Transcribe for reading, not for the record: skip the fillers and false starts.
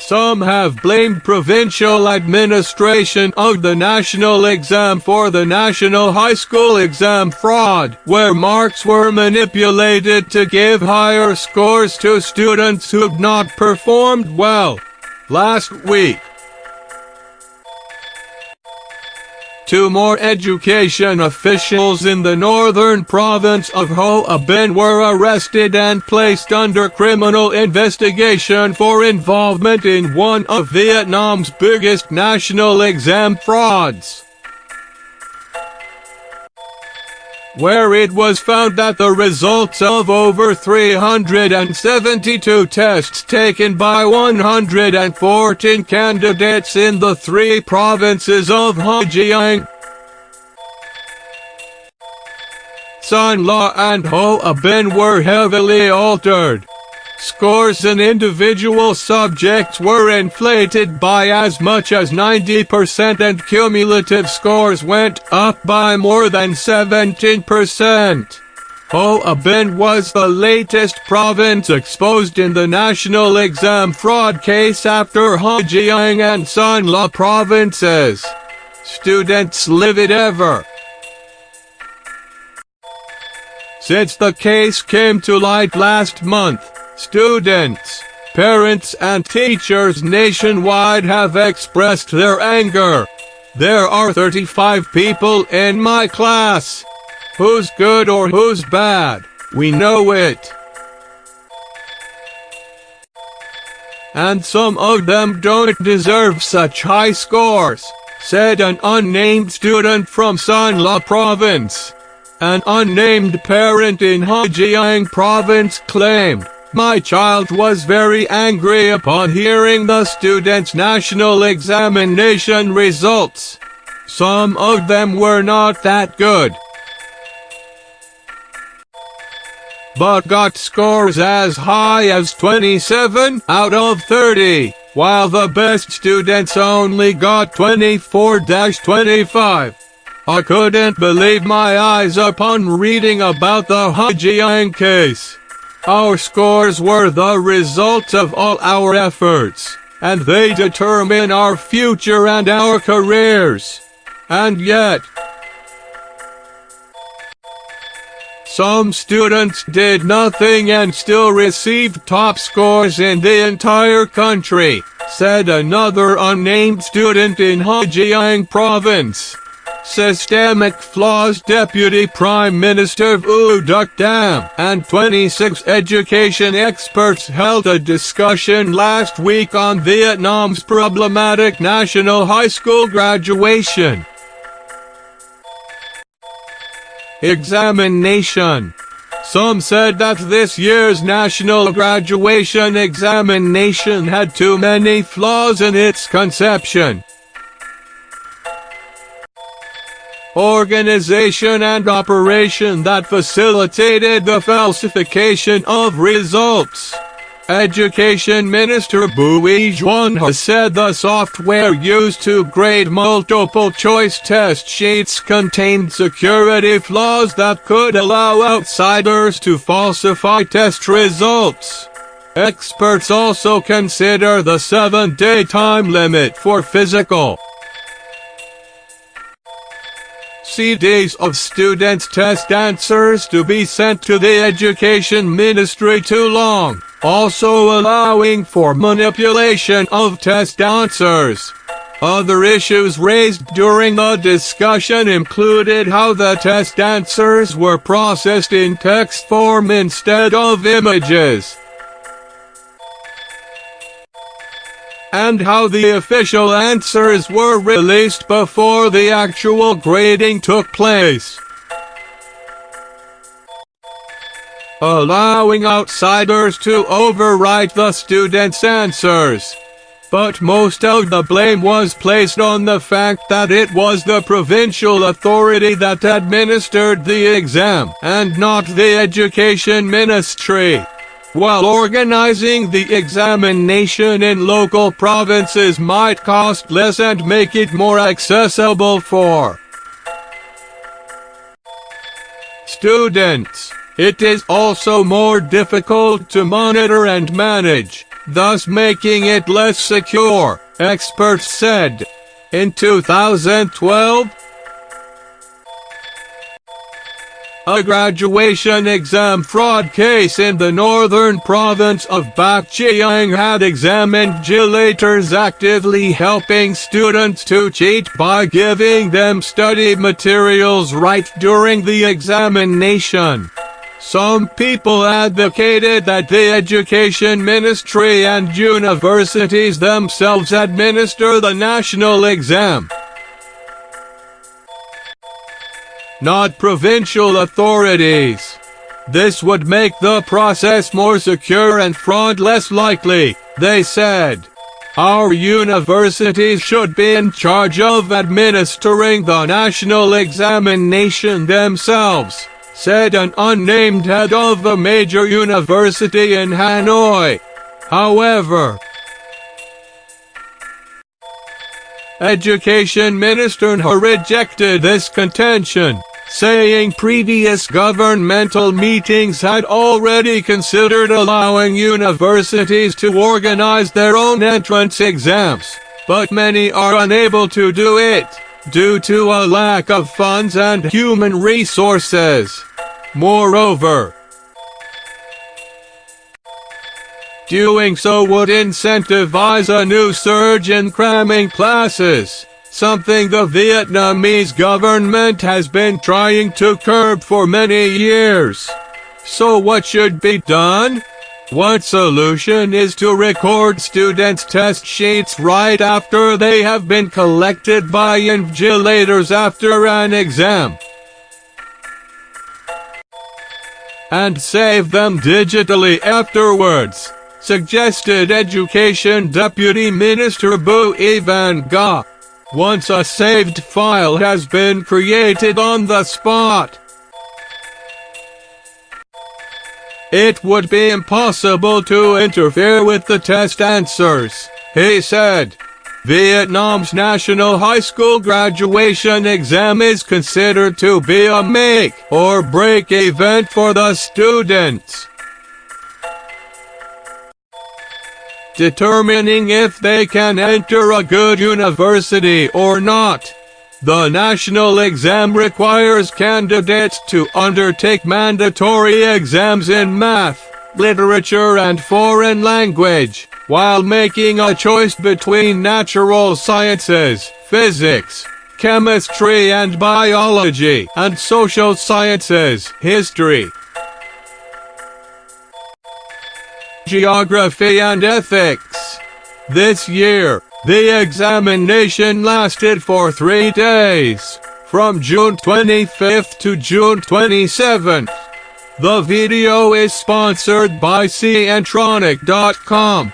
Some have blamed provincial administration of the national exam for the national high school exam fraud, where marks were manipulated to give higher scores to students who'd not performed well. Last week, 2 more education officials in the northern province of Hoa Binh were arrested and placed under criminal investigation for involvement in one of Vietnam's biggest national exam frauds, where it was found that the results of over 372 tests taken by 114 candidates in the 3 provinces of Ha Giang, Son and Hoa Binh were heavily altered. Scores in individual subjects were inflated by as much as 90% and cumulative scores went up by more than 17%. Hoa Binh was the latest province exposed in the national exam fraud case after Ha Giang and Son provinces. Students livid ever since the case came to light last month. Students, parents and teachers nationwide have expressed their anger. There are 35 people in my class. Who's good or who's bad? We know it. And some of them don't deserve such high scores, said an unnamed student from Son province. An unnamed parent in Ha Giang province claimed, "My child was very angry upon hearing the students' national examination results. Some of them were not that good, but got scores as high as 27 out of 30, while the best students only got 24-25. I couldn't believe my eyes upon reading about the Ha Giang case. Our scores were the result of all our efforts, and they determine our future and our careers. And yet, some students did nothing and still received top scores in the entire country," said another unnamed student in Ha Giang province. Systemic Flaws Deputy Prime Minister Vu Duc Dam and 26 education experts held a discussion last week on Vietnam's problematic national high school graduation examination. Some said that this year's national graduation examination had too many flaws in its conception, organization and operation that facilitated the falsification of results. Education Minister Bùi Doan has said the software used to grade multiple-choice test sheets contained security flaws that could allow outsiders to falsify test results. Experts also consider the 7-day time limit for physical CDs of students' test answers to be sent to the Education Ministry too long, also allowing for manipulation of test answers. Other issues raised during the discussion included how the test answers were processed in text form instead of images, and how the official answers were released before the actual grading took place, allowing outsiders to overwrite the students' answers. But most of the blame was placed on the fact that it was the provincial authority that administered the exam, and not the Education Ministry. While organizing the examination in local provinces might cost less and make it more accessible for students, it is also more difficult to monitor and manage. thus making it less secure, experts said. In 2012, a graduation exam fraud case in the northern province of Bắc Giang had examinator's actively helping students to cheat by giving them study materials right during the examination. Some people advocated that the Education Ministry and universities themselves administer the national exam, not provincial authorities. This would make the process more secure and fraud less likely, they said. Our universities should be in charge of administering the national examination themselves, said an unnamed head of a major university in Hanoi. However, Education Minister Ha rejected this contention, saying previous governmental meetings had already considered allowing universities to organize their own entrance exams, but many are unable to do it, due to a lack of funds and human resources. Moreover, doing so would incentivize a new surge in cramming classes, something the Vietnamese government has been trying to curb for many years. So what should be done? One solution is to record students' test sheets right after they have been collected by invigilators after an exam, and save them digitally afterwards, suggested Education Deputy Minister Bu Evan Ga. Once a saved file has been created on the spot, it would be impossible to interfere with the test answers, he said. Vietnam's national high school graduation exam is considered to be a make or break event for the students, determining if they can enter a good university or not. The national exam requires candidates to undertake mandatory exams in math, literature and foreign language, while making a choice between natural sciences, physics, chemistry and biology, and social sciences, history, geography and ethics. This year, the examination lasted for 3 days, from June 25th to June 27th. The video is sponsored by Centronic.com.